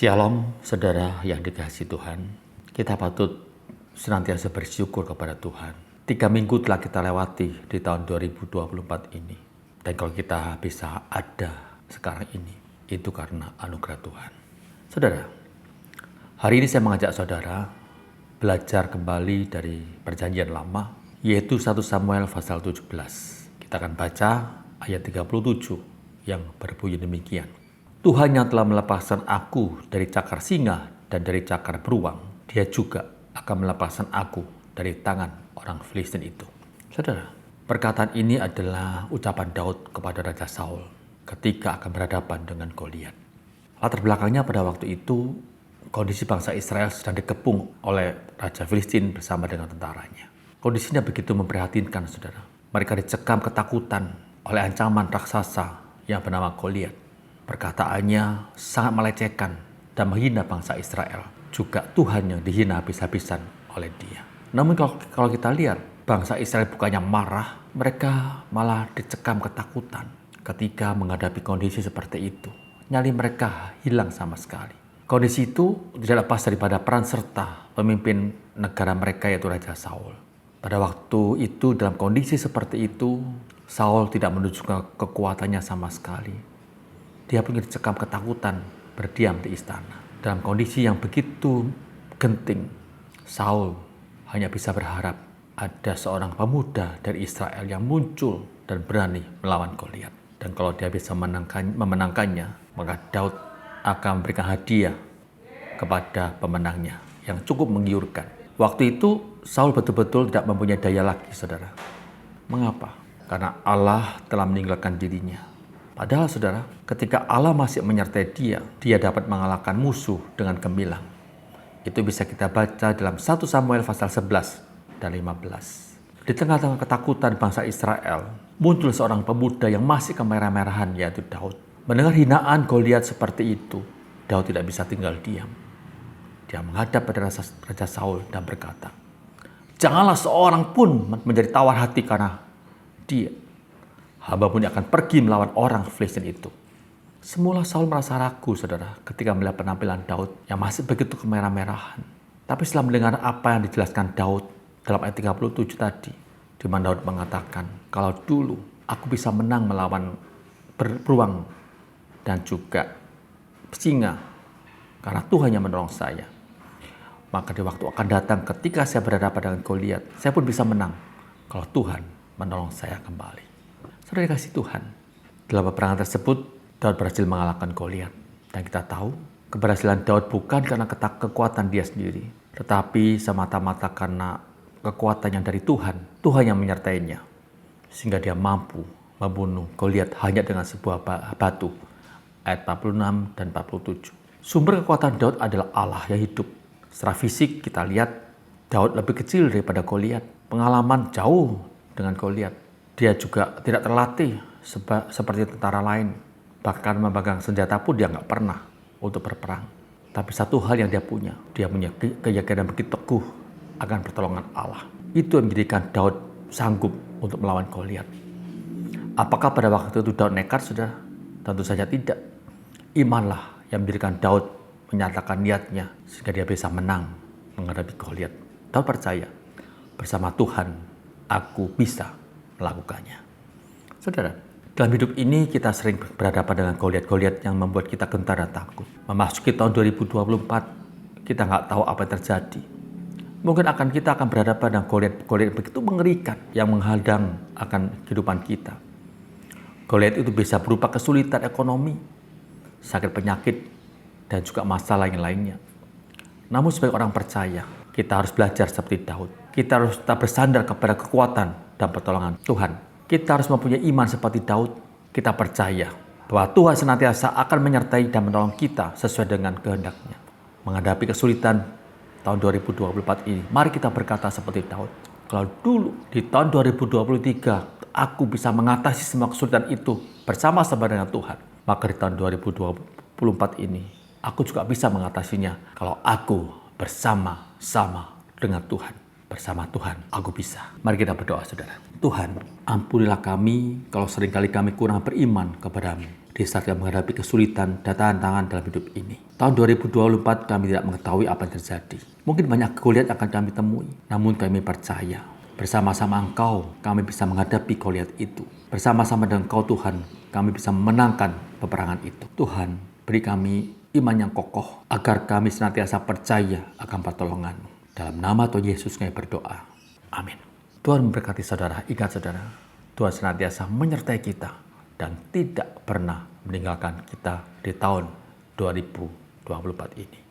Shalom, saudara yang dikasihi Tuhan. Kita patut senantiasa bersyukur kepada Tuhan. 3 minggu telah kita lewati di tahun 2024 ini. Dan kalau kita bisa ada sekarang ini, itu karena anugerah Tuhan. Saudara, hari ini saya mengajak saudara belajar kembali dari perjanjian lama, yaitu 1 Samuel pasal 17. Kita akan baca ayat 37 yang berbunyi demikian. Tuhan yang telah melepaskan aku dari cakar singa dan dari cakar beruang, Dia juga akan melepaskan aku dari tangan orang Filistin itu. Saudara, perkataan ini adalah ucapan Daud kepada Raja Saul ketika akan berhadapan dengan Goliat. Latar belakangnya pada waktu itu, kondisi bangsa Israel sedang dikepung oleh Raja Filistin bersama dengan tentaranya. Kondisinya begitu memprihatinkan, saudara. Mereka dicekam ketakutan oleh ancaman raksasa yang bernama Goliat. Perkataannya sangat melecehkan dan menghina bangsa Israel. Juga Tuhan yang dihina habis-habisan oleh Dia. Namun kalau kita lihat, bangsa Israel bukannya marah, mereka malah dicekam ketakutan ketika menghadapi kondisi seperti itu. Nyali mereka hilang sama sekali. Kondisi itu tidak lepas daripada peran serta pemimpin negara mereka, yaitu Raja Saul. Pada waktu itu, dalam kondisi seperti itu, Saul tidak menunjukkan kekuatannya sama sekali. Dia pun dicekam ketakutan, berdiam di istana. Dalam kondisi yang begitu genting, Saul hanya bisa berharap ada seorang pemuda dari Israel yang muncul dan berani melawan Goliat. Dan kalau dia bisa memenangkannya, maka Daud akan memberikan hadiah kepada pemenangnya yang cukup menggiurkan. Waktu itu Saul betul-betul tidak mempunyai daya lagi, saudara. Mengapa? Karena Allah telah meninggalkan dirinya. Padahal, saudara, ketika Allah masih menyertai dia dapat mengalahkan musuh dengan gemilang. Itu bisa kita baca dalam 1 Samuel pasal 11 dan 15. Di tengah-tengah ketakutan bangsa Israel, muncul seorang pemuda yang masih kemerah-merahan, yaitu Daud. Mendengar hinaan Goliat seperti itu, Daud tidak bisa tinggal diam. Dia menghadap pada Raja Saul dan berkata, "Janganlah seorang pun menjadi tawar hati karena dia. Hamba pun akan pergi melawan orang Filistin itu." Semula Saul merasa ragu, saudara, ketika melihat penampilan Daud yang masih begitu kemerah-merahan. Tapi setelah mendengar apa yang dijelaskan Daud dalam ayat 37 tadi, di mana Daud mengatakan, "Kalau dulu aku bisa menang melawan beruang dan juga singa, karena Tuhan yang menolong saya. Maka di waktu akan datang ketika saya berhadapan dengan Goliat, saya pun bisa menang kalau Tuhan menolong saya kembali." Saudara dikasihi Tuhan, dalam peperangan tersebut Daud berhasil mengalahkan Goliat. Dan kita tahu keberhasilan Daud bukan karena kekuatan dia sendiri, tetapi semata-mata karena kekuatan yang dari Tuhan. Tuhan yang menyertainya, sehingga dia mampu membunuh Goliat hanya dengan sebuah batu. Ayat 46 dan 47. Sumber kekuatan Daud adalah Allah yang hidup. Secara fisik kita lihat Daud lebih kecil daripada Goliat. Pengalaman jauh dengan Goliat. Dia juga tidak terlatih seperti tentara lain. Bahkan memegang senjata pun dia nggak pernah untuk berperang. Tapi satu hal yang dia punya keyakinan begitu teguh akan pertolongan Allah. Itu yang menjadikan Daud sanggup untuk melawan Goliat. Apakah pada waktu itu Daud nekat, saudara? Tentu saja tidak. Imanlah yang menjadikan Daud menyatakan niatnya sehingga dia bisa menang menghadapi Goliat. Daud percaya, bersama Tuhan aku bisa melakukannya. Saudara, dalam hidup ini kita sering berhadapan dengan Goliat-Goliat yang membuat kita gentar dan takut. Memasuki tahun 2024, kita nggak tahu apa yang terjadi. Mungkin kita akan berhadapan dengan Goliat begitu mengerikan yang menghadang akan kehidupan kita. Goliat itu bisa berupa kesulitan ekonomi, sakit penyakit, dan juga masalah yang lainnya. Namun sebagai orang percaya, kita harus belajar seperti Daud. Kita harus tetap bersandar kepada kekuatan dan pertolongan Tuhan. Kita harus mempunyai iman seperti Daud. Kita percaya bahwa Tuhan senantiasa akan menyertai dan menolong kita sesuai dengan kehendak-Nya. Menghadapi kesulitan tahun 2024 ini, mari kita berkata seperti Daud. Kalau dulu di tahun 2023 aku bisa mengatasi semua kesulitan itu bersama-sama dengan Tuhan, maka di tahun 2024 ini aku juga bisa mengatasinya kalau aku bersama-sama dengan Tuhan. Bersama Tuhan, aku bisa. Mari kita berdoa, saudara. Tuhan, ampunilah kami kalau seringkali kami kurang beriman kepadamu. di saat kami menghadapi kesulitan dan tantangan dalam hidup ini. Tahun 2024 kami tidak mengetahui apa yang terjadi. Mungkin banyak Goliat akan kami temui, namun kami percaya bersama-sama Engkau kami bisa menghadapi Goliat itu. Bersama-sama dengan Engkau Tuhan, kami bisa memenangkan peperangan itu. Tuhan, beri kami iman yang kokoh agar kami senantiasa percaya akan pertolongan-Mu. Dalam nama Tuhan Yesus kami berdoa. Amin. Tuhan memberkati saudara. Ingat saudara, Tuhan senantiasa menyertai kita dan tidak pernah meninggalkan kita di tahun 2024 ini.